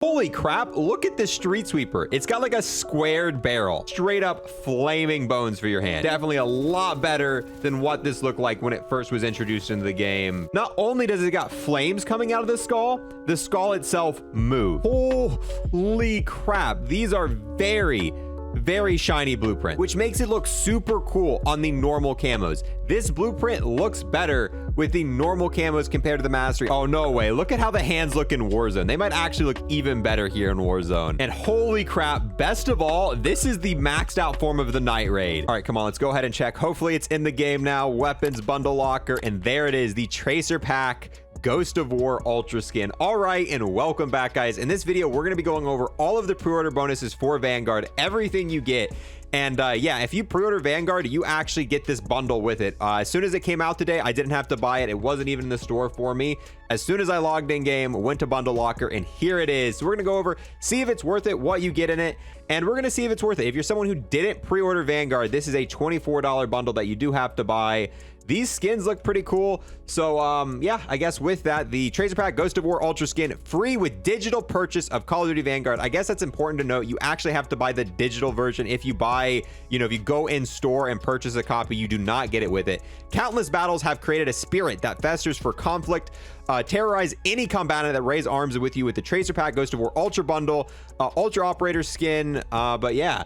Holy crap, look at this street sweeper. It's got like a squared barrel. Straight up flaming bones for your hand. Definitely a lot better than what this looked like when it first was introduced into the game. Not only does it got flames coming out of the skull itself moves. Holy crap. These are very shiny blueprint, which makes it look super cool on the normal camos. This blueprint looks better with the normal camos compared to the mastery. Oh, no way. Look at how the hands look in Warzone. They might actually look even better here in Warzone. And holy crap, best of all, this is the maxed out form of the night raid. All right, come on, let's go ahead and check. Hopefully it's in the game now. Weapons, bundle locker, and there it is, the tracer pack Ghost of War Ultra Skin. All right, and welcome back, guys. In this video, we're going to be going over all of the pre-order bonuses for Vanguard, everything you get. And yeah, if you pre-order Vanguard, you actually get this bundle with it. As soon as it came out today, I didn't have to buy it. It wasn't even in the store for me. As soon as I logged in game, went to bundle locker, and here it is. So we're going to go over, see if it's worth it, what you get in it, and we're going to see if it's worth it. If you're someone who didn't pre-order Vanguard, this is a $24 bundle that you do have to buy. These skins look pretty cool. So yeah, I guess with that, the Tracer Pack Ghost of War Ultra Skin, free with digital purchase of Call of Duty Vanguard. I guess that's important to note. You actually have to buy the digital version. If you buy, you know, if you go in store and purchase a copy, you do not get it with it. Countless battles have created a spirit that festers for conflict. Terrorize any combatant that raise arms with you with the Tracer Pack Ghost of War Ultra Bundle, Ultra Operator Skin. But yeah.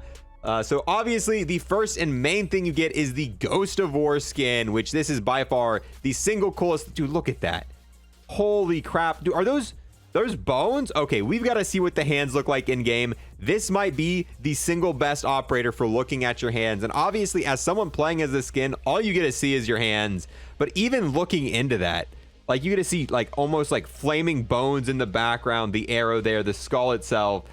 So obviously the first and main thing you get is the Ghost of War skin, which this is by far the single coolest. Dude, look at that. Holy crap. Dude, are those bones? Okay, we've got to see what the hands look like in game. This might be the single best operator for looking at your hands. And obviously as someone playing as this skin, all you get to see is your hands. But even looking into that, like you get to see like almost like flaming bones in the background, the arrow there, the skull itself.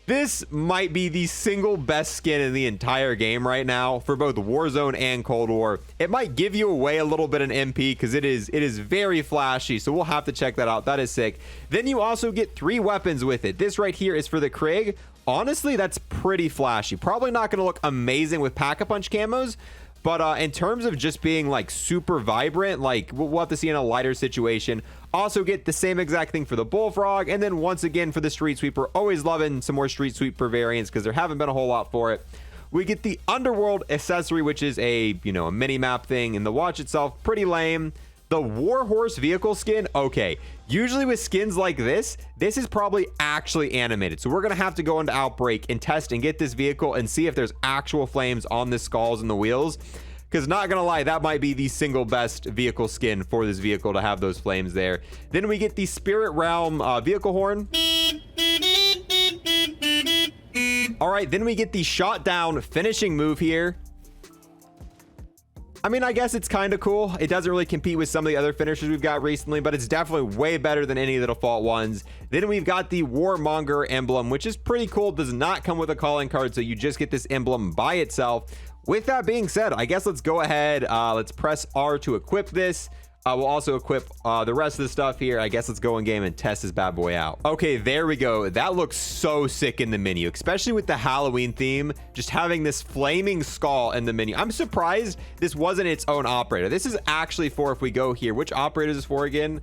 This might be the single best skin in the entire game right now for both Warzone and Cold War. It might give you away a little bit in MP because it is very flashy, so we'll have to check that out. That is sick. Then you also get 3 weapons with it. This right here is for the Krieg. Honestly, that's pretty flashy. Probably not going to look amazing with Pack-a-Punch camos, but in terms of just being like super vibrant, like we'll have to see in a lighter situation. Also get the same exact thing for the Bullfrog. And then once again for the Street Sweeper, always loving some more Street Sweeper variants because there haven't been a whole lot for it. We get the Underworld accessory, which is a, you know, a mini map thing, and the watch itself, pretty lame. The Warhorse vehicle skin, okay. Usually with skins like this is probably actually animated. So we're going to have to go into Outbreak and test and get this vehicle and see if there's actual flames on the skulls and the wheels. Because not going to lie, that might be the single best vehicle skin for this vehicle to have those flames there. Then we get the Spirit Realm vehicle horn. All right, then we get the shot down finishing move here. I mean, I guess it's kind of cool. It doesn't really compete with some of the other finishers we've got recently, but it's definitely way better than any of the default ones. Then we've got the Warmonger emblem, which is pretty cool. It does not come with a calling card, so you just get this emblem by itself. With that being said, I guess let's go ahead. Let's press R to equip this. We'll also equip the rest of the stuff here. I guess let's go in game and test this bad boy out. Okay, there we go. That looks so sick in the menu, especially with the Halloween theme, just having this flaming skull in the menu. I'm surprised this wasn't its own operator. This is actually for, if we go here, which operator is this for again?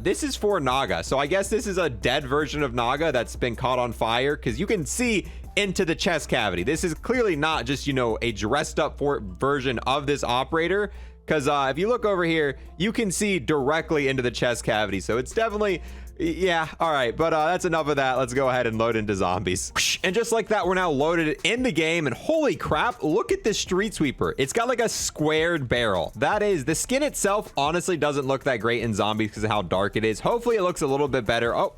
This is for NAGA. So I guess this is a dead version of NAGA that's been caught on fire because you can see into the chest cavity. This is clearly not just, you know, a dressed up for version of this operator. Because if you look over here, you can see directly into the chest cavity. So it's definitely, yeah, all right. But that's enough of that. Let's go ahead and load into zombies. And just like that, we're now loaded in the game. And holy crap, look at this Street Sweeper. It's got like a squared barrel. That is, the skin itself honestly doesn't look that great in zombies because of how dark it is. Hopefully it looks a little bit better. Oh,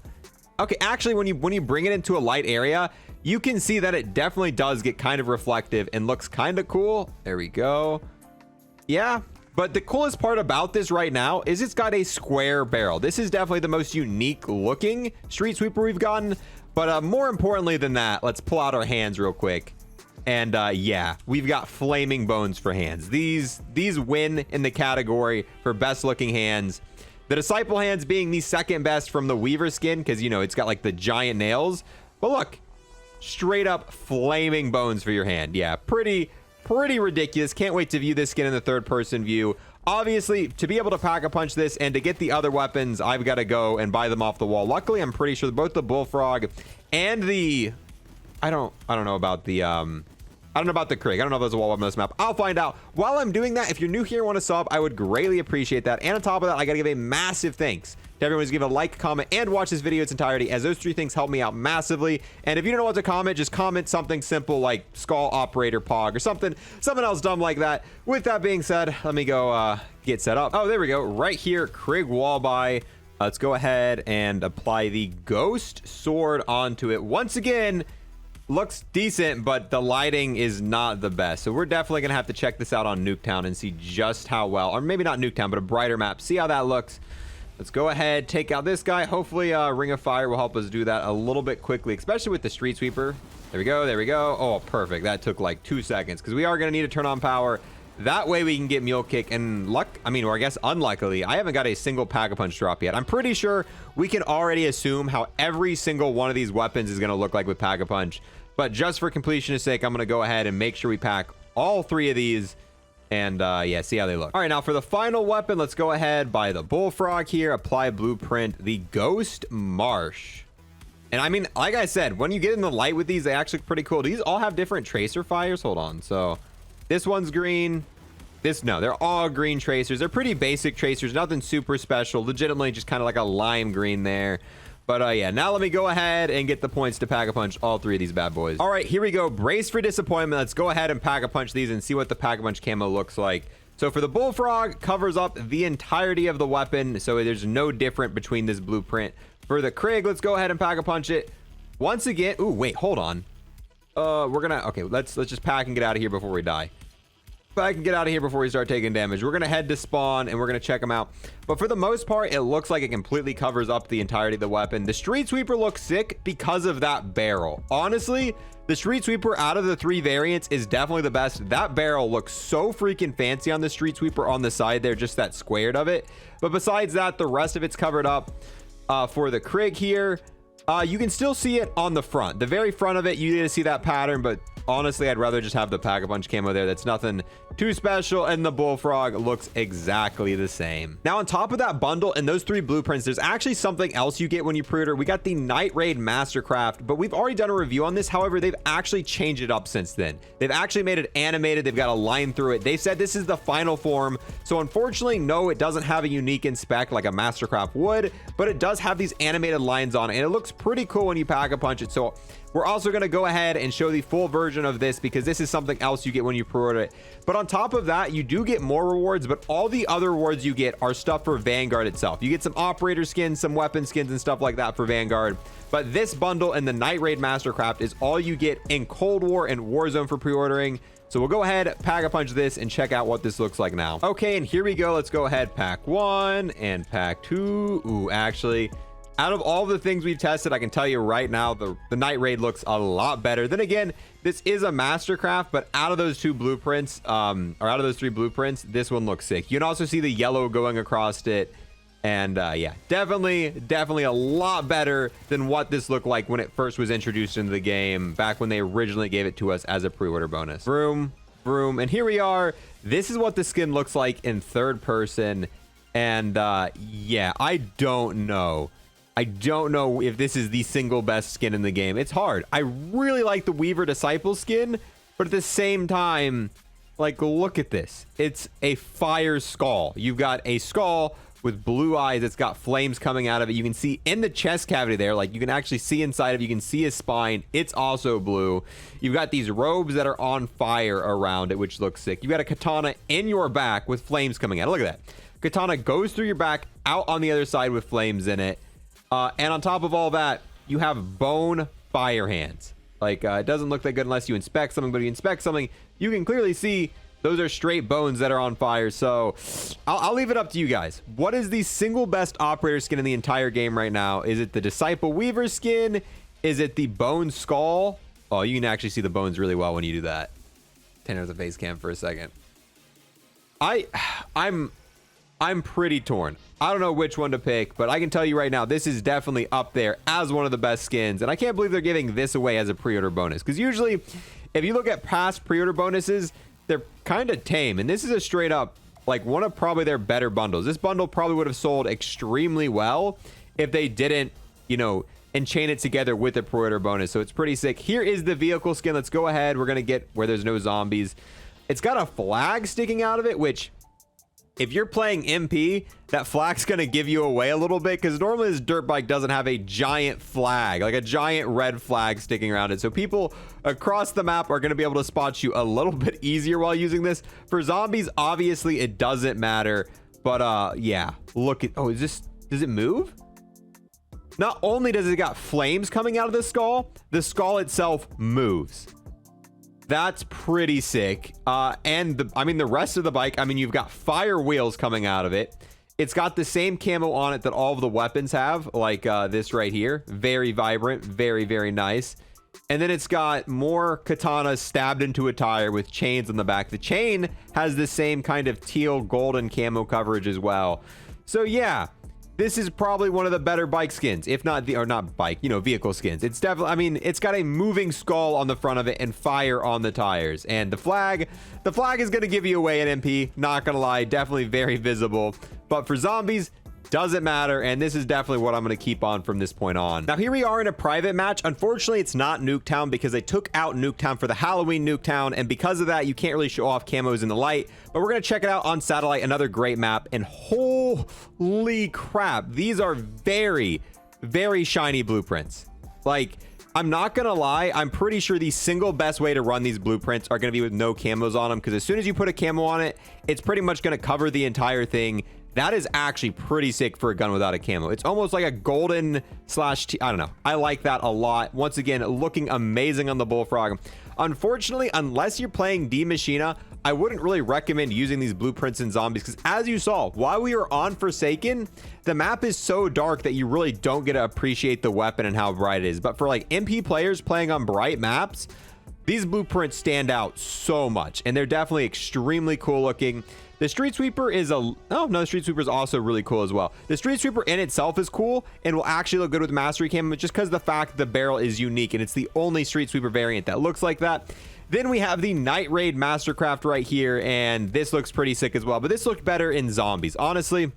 okay. Actually, when you bring it into a light area, you can see that it definitely does get kind of reflective and looks kind of cool. There we go. Yeah. But the coolest part about this right now is it's got a square barrel. This is definitely the most unique looking Street Sweeper we've gotten. But more importantly than that, let's pull out our hands real quick. And yeah, we've got flaming bones for hands. These win in the category for best looking hands. The Disciple hands being the second best from the Weaver skin because, you know, it's got like the giant nails. But look, straight up flaming bones for your hand. Yeah, pretty ridiculous. Can't wait to view this skin in the third person view. Obviously, to be able to pack-a-punch this and to get the other weapons, I've got to go and buy them off the wall. Luckily, I'm pretty sure both the bullfrog and the... I don't know about the... I don't know about the Krieg. I don't know if there's a wall weapon on this map. I'll find out. While I'm doing that, if you're new here and want to sub, I would greatly appreciate that. And on top of that, I got to give a massive thanks to everyone who's given a like, comment, and watch this video its entirety, as those 3 things help me out massively. And if you don't know what to comment, just comment something simple like Skull Operator Pog or something else dumb like that. With that being said, let me go get set up. Oh, there we go. Right here, Krieg wall buy. Let's go ahead and apply the Ghost Sword onto it. Once again, looks decent, but the lighting is not the best. So we're definitely gonna have to check this out on Nuketown and see just how well, or maybe not Nuketown, but a brighter map, see how that looks. Let's go ahead, take out this guy. Hopefully Ring of Fire will help us do that a little bit quickly, especially with the Street Sweeper. There we go, there we go. Oh, perfect. That took like 2 seconds, because we are gonna need to turn on power. That way we can get Mule Kick, and or I guess unluckily, I haven't got a single Pack-a-Punch drop yet. I'm pretty sure we can already assume how every single one of these weapons is gonna look like with Pack-a-Punch. But just for completion's sake, I'm going to go ahead and make sure we pack all 3 of these and yeah, see how they look. All right, now for the final weapon, let's go ahead, buy the Bullfrog here, apply blueprint, the Ghost Marsh. And I mean, like I said, when you get in the light with these, they actually look pretty cool. These all have different tracer fires. Hold on. So this one's green. No, they're all green tracers. They're pretty basic tracers, nothing super special. Legitimately just kind of like a lime green there. But yeah, now let me go ahead and get the points to Pack-a-Punch all 3 of these bad boys. All right, here we go. Brace for disappointment. Let's go ahead and Pack-a-Punch these and see what the Pack-a-Punch camo looks like. So for the Bullfrog, covers up the entirety of the weapon, so there's no different between this blueprint. For the Krieg, let's go ahead and Pack-a-Punch it. Once again, ooh, wait, hold on. Okay, let's just pack and get out of here before we die. I can get out of here before we start taking damage. We're gonna head to spawn and we're gonna check them out, but for the most part it looks like it completely covers up the entirety of the weapon. The Street Sweeper looks sick because of that barrel. Honestly, the Street Sweeper out of the 3 variants is definitely the best. That barrel looks so freaking fancy on the Street Sweeper on the side there, just that squared of it. But besides that, the rest of it's covered up. For the Krieg here, you can still see it on the front, the very front of it. You need to see that pattern, but honestly, I'd rather just have the Pack-a-Punch camo there. That's nothing too special, and the Bullfrog looks exactly the same. Now, on top of that bundle and those 3 blueprints, there's actually something else you get when you pre-order. We got the Night Raid Mastercraft, but we've already done a review on this. However, they've actually changed it up since then. They've actually made it animated. They've got a line through it. They said this is the final form. So unfortunately, no, it doesn't have a unique inspect like a Mastercraft would, but it does have these animated lines on it, and it looks pretty cool when you Pack-a-Punch it. So we're also going to go ahead and show the full version of this, because this is something else you get when you pre-order it. But on top of that, you do get more rewards, but all the other rewards you get are stuff for Vanguard itself. You get some operator skins, some weapon skins, and stuff like that for Vanguard. But this bundle and the Night Raid Mastercraft is all you get in Cold War and Warzone for pre-ordering. So we'll go ahead, Pack-a-Punch this, and check out what this looks like now. Okay, and here we go. Let's go ahead, pack 1 and pack 2. Ooh, actually, out of all the things we've tested, I can tell you right now, the Night Raid looks a lot better. Then again, this is a Mastercraft, but out of those 2 blueprints, or out of those 3 blueprints, this one looks sick. You can also see the yellow going across it. And yeah, definitely a lot better than what this looked like when it first was introduced into the game, back when they originally gave it to us as a pre-order bonus. Vroom, vroom. And here we are. This is what the skin looks like in 3rd person. And yeah, I don't know if this is the single best skin in the game. It's hard. I really like the Weaver Disciple skin, but at the same time, like, look at this. It's a fire skull. You've got a skull with blue eyes. It's got flames coming out of it. You can see in the chest cavity there, like, you can actually see inside of it. You can see his spine. It's also blue. You've got these robes that are on fire around it, which looks sick. You've got a katana in your back with flames coming out. Look at that. Katana goes through your back, out on the other side with flames in it. And on top of all that, you have bone fire hands. Like, it doesn't look that good unless you inspect something, but if you inspect something, you can clearly see those are straight bones that are on fire. So I'll leave it up to you guys. What is the single best operator skin in the entire game right now? Is it the Disciple Weaver skin? Is it the Bone Skull? Oh, you can actually see the bones really well when you do that. Turn out the face cam for a second. I'm pretty torn. I don't know which one to pick, but I can tell you right now, this is definitely up there as one of the best skins. And I can't believe they're giving this away as a pre-order bonus, because usually if you look at past pre-order bonuses, they're kind of tame, and this is a straight up like one of probably their better bundles. This bundle probably would have sold extremely well if they didn't, you know, enchain it together with the preorder bonus. So it's pretty sick. Here is the vehicle skin. Let's go ahead. We're going to get where there's no zombies. It's got a flag sticking out of it, which if you're playing MP, that flag's going to give you away a little bit, because normally this dirt bike doesn't have a giant flag, like a giant red flag sticking around it. So people across the map are going to be able to spot you a little bit easier while using this. For zombies, obviously it doesn't matter. But yeah, look at, oh, does it move? Not only does it got flames coming out of the skull itself moves. That's pretty sick. And the rest of the bike, I mean, you've got fire wheels coming out of it. It's got the same camo on it that all of the weapons have, like this right here. Very vibrant, very, very nice. And then it's got more katanas stabbed into a tire with chains on the back. The chain has the same kind of teal golden camo coverage as well. So yeah, this is probably one of the better bike skins, if not vehicle skins. It's definitely, I mean, it's got a moving skull on the front of it and fire on the tires. And the flag is going to give you away at MP. Not going to lie, definitely very visible. But for zombies, doesn't matter, and this is definitely what I'm going to keep on from this point on. Now here we are in a private match. Unfortunately, it's not Nuketown because they took out Nuketown for the Halloween Nuketown, and because of that, you can't really show off camos in the light. But we're going to check it out on satellite, another great map, and holy crap, these are very, very shiny blueprints. Like, I'm not gonna lie, I'm pretty sure the single best way to run these blueprints are gonna be with no camos on them, because as soon as you put a camo on it, it's pretty much gonna cover the entire thing. That is actually pretty sick for a gun without a camo. It's almost like a golden slash I don't know. I like that a lot. Once again, looking amazing on the Bullfrog. Unfortunately, unless you're playing D Machina, I wouldn't really recommend using these blueprints in zombies, because as you saw, while we were on Forsaken, the map is so dark that you really don't get to appreciate the weapon and how bright it is. But for like MP players playing on bright maps, these blueprints stand out so much, and they're definitely extremely cool looking. The Street Sweeper is the Street Sweeper is also really cool as well. The Street Sweeper in itself is cool and will actually look good with Mastery Camo, just because the fact the barrel is unique and it's the only Street Sweeper variant that looks like that. Then we have the Night Raid Mastercraft right here, and this looks pretty sick as well, but this looked better in zombies. Honestly,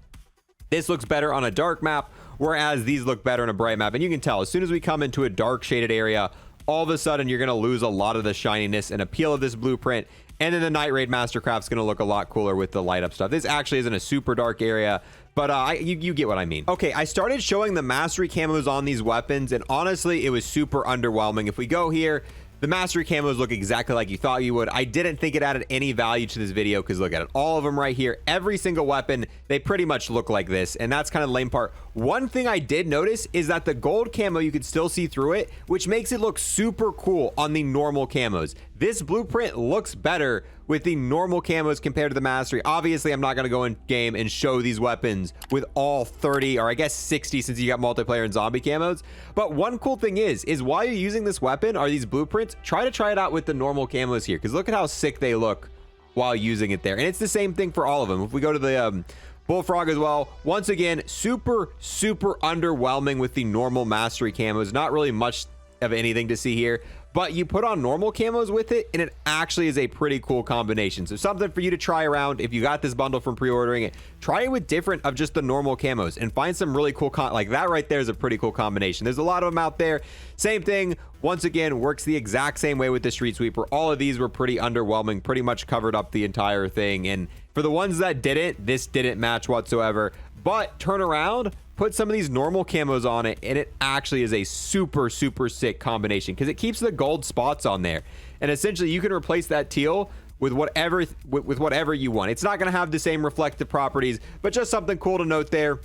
this looks better on a dark map, whereas these look better on a bright map. And you can tell as soon as we come into a dark shaded area, all of a sudden you're going to lose a lot of the shininess and appeal of this blueprint. And then the Night Raid Mastercraft's going to look a lot cooler with the light up stuff. This actually isn't a super dark area, but you get what I mean. Okay, I started showing the Mastery camos on these weapons, and honestly, it was super underwhelming. If we go here, the Mastery camos look exactly like you thought you would. I didn't think it added any value to this video, because look at it. All of them right here, every single weapon, they pretty much look like this, and that's kind of the lame part. One thing I did notice is that the gold camo, you could still see through it, which makes it look super cool on the normal camos. This blueprint looks better with the normal camos compared to the Mastery. Obviously, I'm not going to go in game and show these weapons with all 30, or I guess 60, since you got multiplayer and zombie camos. But one cool thing is while you're using this weapon or these blueprints, try it out with the normal camos here, because look at how sick they look while using it there. And it's the same thing for all of them. If we go to the Bullfrog as well, once again, super underwhelming with the normal Mastery camos. Not really much of anything to see here, but you put on normal camos with it, and it actually is a pretty cool combination. So something for you to try around. If you got this bundle from pre-ordering it, try it with different of just the normal camos and find some really cool like that right there is a pretty cool combination. There's a lot of them out there. Same thing, once again, works the exact same way with the Street Sweeper. All of these were pretty underwhelming, pretty much covered up the entire thing. And for the ones that didn't, this didn't match whatsoever. But turn around, put some of these normal camos on it, and it actually is a super sick combination, because it keeps the gold spots on there, and essentially you can replace that teal with whatever you want. It's not going to have the same reflective properties, but just something cool to note there.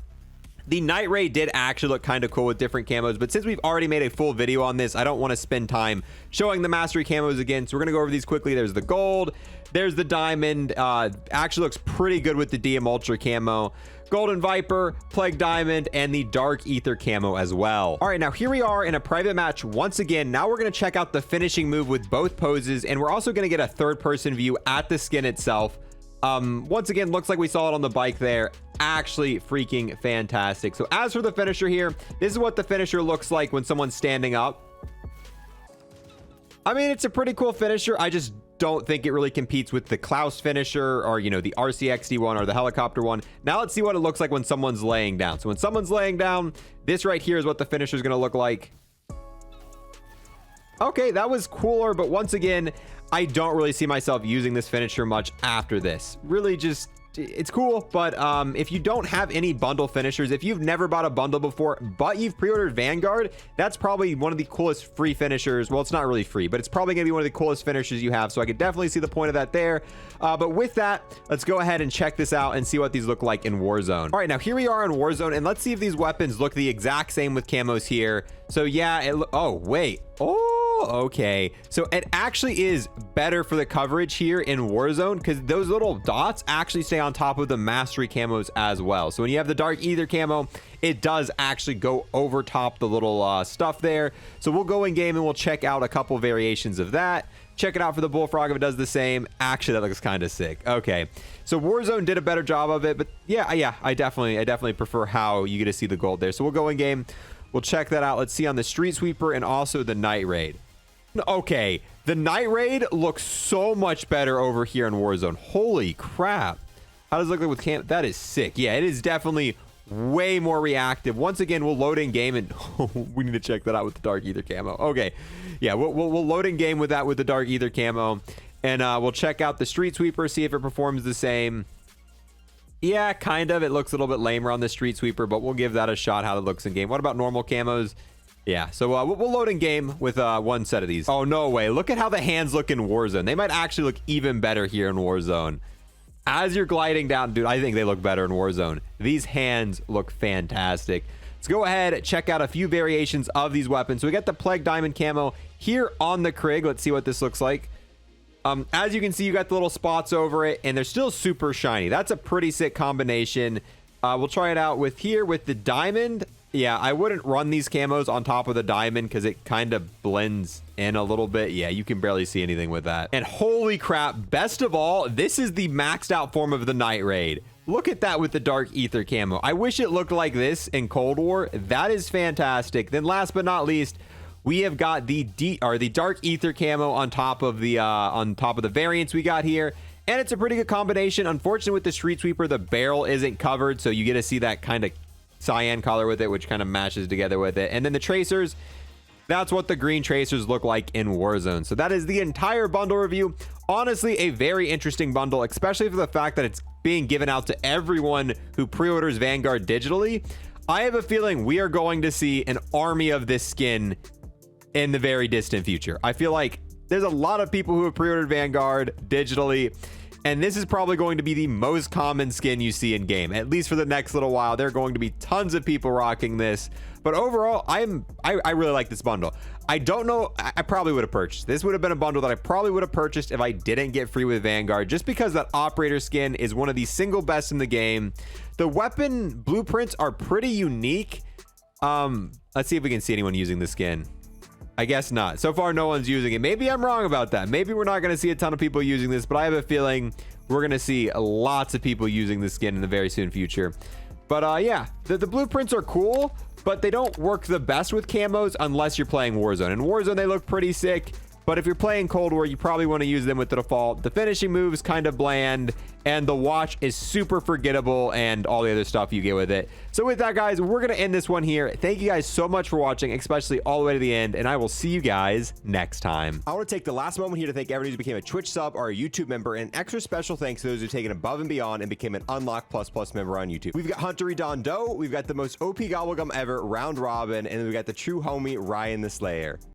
The Night Raid did actually look kind of cool with different camos, but since we've already made a full video on this, I don't want to spend time showing the Mastery camos again, so we're going to go over these quickly. There's the gold, there's the diamond, actually looks pretty good with the DM Ultra camo, Golden Viper, Plague Diamond, and the Dark Aether camo as well. All right, now here we are in a private match once again. Now we're going to check out the finishing move with both poses, and we're also going to get a third-person view at the skin itself. Once again, looks like we saw it on the bike there. Actually freaking fantastic. So as for the finisher here, this is what the finisher looks like when someone's standing up. I mean, it's a pretty cool finisher. I just don't think it really competes with the Klaus finisher or, you know, the RCXD one or the helicopter one. Now let's see what it looks like when someone's laying down. So when someone's laying down, this right here is what the finisher is going to look like. Okay, that was cooler, but once again, I don't really see myself using this finisher much after this. Really just, it's cool, but if you don't have any bundle finishers, if you've never bought a bundle before, but you've pre-ordered Vanguard, that's probably one of the coolest free finishers. Well, it's not really free, but it's probably gonna be one of the coolest finishers you have, so I could definitely see the point of that there. But with that, let's go ahead and check this out and see what these look like in Warzone. All right, now here we are in Warzone, and let's see if these weapons look the exact same with camos here. So yeah, oh, wait. Oh, okay. So it actually is better for the coverage here in Warzone because those little dots actually stay on top of the mastery camos as well. So when you have the dark ether camo, it does actually go over top the little stuff there. So we'll go in game and we'll check out a couple variations of that. Check it out for the bullfrog if it does the same. Actually, that looks kind of sick. Okay, so Warzone did a better job of it, but yeah, I definitely prefer how you get to see the gold there. So we'll go in game. We'll check that out. Let's see on the street sweeper and also the night raid. Okay, the night raid looks so much better over here in Warzone. Holy crap. How does it look like with cam? That is sick. Yeah, it is definitely way more reactive. Once again, we'll load in game and we need to check that out with the dark ether camo. Okay, yeah, we'll load in game with that with the dark ether camo, and we'll check out the street sweeper, see if it performs the same. Yeah, kind of. It looks a little bit lamer on the street sweeper, but we'll give that a shot how it looks in game. What about normal camos? Yeah, so we'll load in game with one set of these. Oh, no way. Look at how the hands look in Warzone. They might actually look even better here in Warzone. As you're gliding down, dude, I think they look better in Warzone. These hands look fantastic. Let's go ahead, check out a few variations of these weapons. So we got the Plague Diamond camo here on the Krig. Let's see what this looks like. As you can see, you got the little spots over it, and they're still super shiny. That's a pretty sick combination. We'll try it out with here with the diamond. Yeah, I wouldn't run these camos on top of the diamond because it kind of blends in a little bit. Yeah, you can barely see anything with that. And holy crap, best of all, this is the maxed out form of the night raid. Look at that with the dark ether camo. I wish it looked like this in Cold War. That is fantastic. Then last but not least, we have got the dark ether camo on top of the variants we got here. And it's a pretty good combination. Unfortunately, with the street sweeper, the barrel isn't covered, so you get to see that kind of cyan color with it, which kind of matches together with it. And then the tracers, that's what the green tracers look like in Warzone. So that is the entire bundle review. Honestly, a very interesting bundle, especially for the fact that it's being given out to everyone who pre-orders Vanguard digitally. I have a feeling we are going to see an army of this skin in the very distant future. I feel like there's a lot of people who have pre-ordered Vanguard digitally, and this is probably going to be the most common skin you see in game, at least for the next little while. There are going to be tons of people rocking this, but overall, I really like this bundle. I don't know, I probably would have purchased. This would have been a bundle that I probably would have purchased if I didn't get free with Vanguard, just because that operator skin is one of the single best in the game. The weapon blueprints are pretty unique. Let's see if we can see anyone using the skin. I guess not. So far, no one's using it. Maybe I'm wrong about that. Maybe we're not going to see a ton of people using this, but I have a feeling we're going to see lots of people using this skin in the very soon future. But yeah, the blueprints are cool, but they don't work the best with camos unless you're playing Warzone. In Warzone, they look pretty sick. But if you're playing Cold War, you probably want to use them with the default. The finishing moves kind of bland, and the watch is super forgettable, and all the other stuff you get with it. So with that, guys, we're going to end this one here. Thank you guys so much for watching, especially all the way to the end, and I will see you guys next time. I want to take the last moment here to thank everyone who became a Twitch sub or a YouTube member, and extra special thanks to those who've taken above and beyond and became an Unlock Plus Plus member on YouTube. We've got Hunter Don Doe, we've got the most OP Gobblegum ever, Round Robin, and then we've got the true homie, Ryan the Slayer.